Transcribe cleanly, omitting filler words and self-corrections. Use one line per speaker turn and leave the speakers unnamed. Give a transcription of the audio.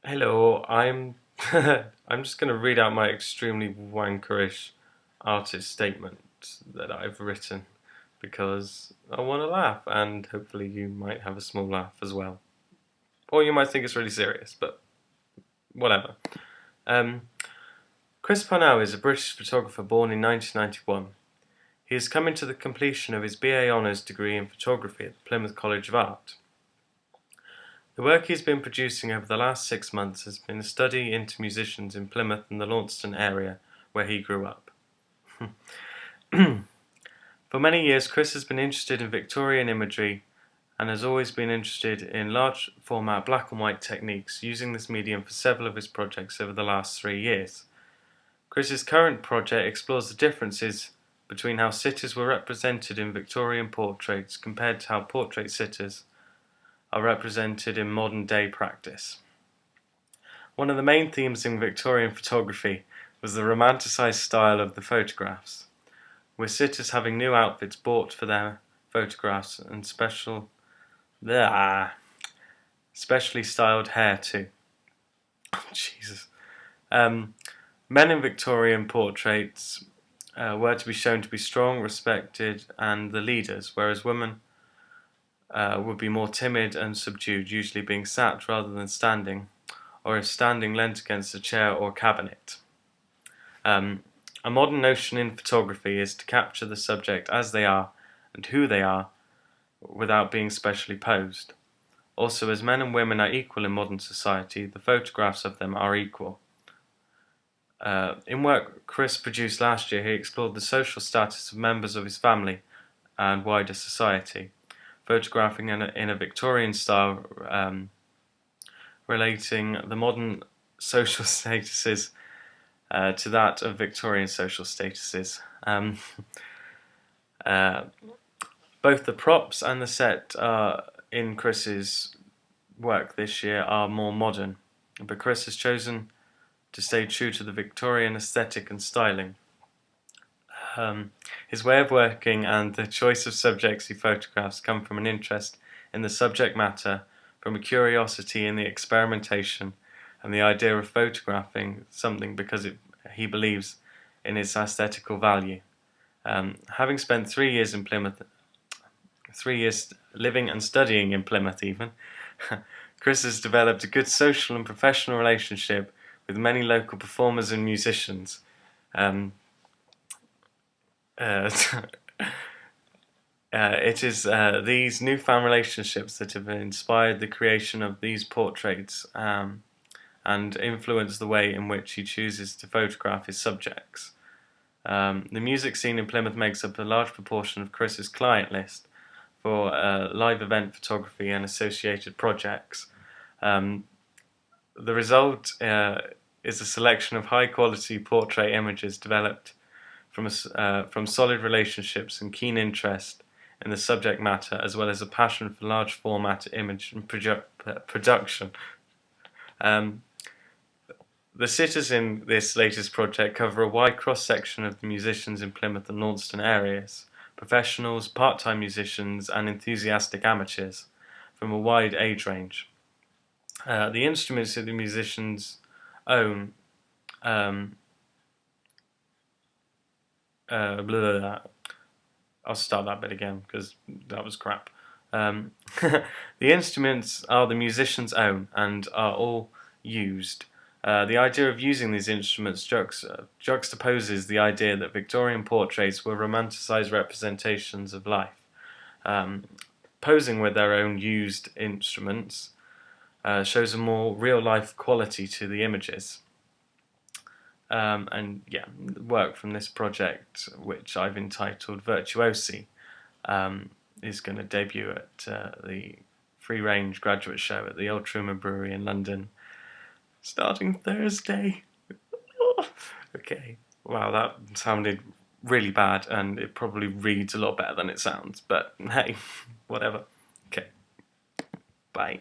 Hello, I'm I'm just going to read out my extremely wankerish artist statement that I've written because I want to laugh and hopefully you might have a small laugh as well. Or you might think it's really serious, but whatever. Um, Chris Parnell is a British photographer born in 1991. He is coming to the completion of his BA Honours degree in photography at the Plymouth College of Art. The work he's been producing over the last 6 months has been a study into musicians in Plymouth and the Launceston area, where he grew up. For many years, Chris has been interested in Victorian imagery and has always been interested in large format black and white techniques, using this medium for several of his projects over the last 3 years. Chris's current project explores the differences between how sitters were represented in Victorian portraits compared to how portrait sitters are represented in modern day practice. One of the main themes in Victorian photography was the romanticised style of the photographs, with sitters having new outfits bought for their photographs and specially styled hair too. Jesus. Men in Victorian portraits were to be shown to be strong, respected, and the leaders, whereas women would be more timid and subdued, usually being sat rather than standing, or if standing, leant against a chair or cabinet. A modern notion in photography is to capture the subject as they are and who they are without being specially posed. Also, as men and women are equal in modern society, the photographs of them are equal. In work Chris produced last year, he explored the social status of members of his family and wider society, photographing in a Victorian style, relating the modern social statuses to that of Victorian social statuses. Both the props and the set in Chris's work this year are more modern, but Chris has chosen to stay true to the Victorian aesthetic and styling. His way of working and the choice of subjects he photographs come from an interest in the subject matter, from a curiosity in the experimentation, and the idea of photographing something because he believes in its aesthetical value. Having spent 3 years in Plymouth, 3 years living and studying in Plymouth even, Chris has developed a good social and professional relationship with many local performers and musicians. It is these newfound relationships that have inspired the creation of these portraits and influenced the way in which he chooses to photograph his subjects. The music scene in Plymouth makes up a large proportion of Chris's client list for live event photography and associated projects. The result is a selection of high-quality portrait images developed from solid relationships and keen interest in the subject matter, as well as a passion for large format image and production. The sitters in this latest project cover a wide cross-section of the musicians in Plymouth and Launceston areas, professionals, part-time musicians and enthusiastic amateurs from a wide age range. The instruments that the musicians own blah, blah, blah. I'll start that bit again because that was crap. The instruments are the musicians' own and are all used. The idea of using these instruments juxtaposes the idea that Victorian portraits were romanticised representations of life. Posing with their own used instruments shows a more real-life quality to the images. And yeah, work from this project, which I've entitled Virtuosi, is going to debut at the Free Range Graduate Show at the Old Truman Brewery in London, starting Thursday. Okay, wow, that sounded really bad, and it probably reads a lot better than it sounds, but hey, whatever. Okay, bye.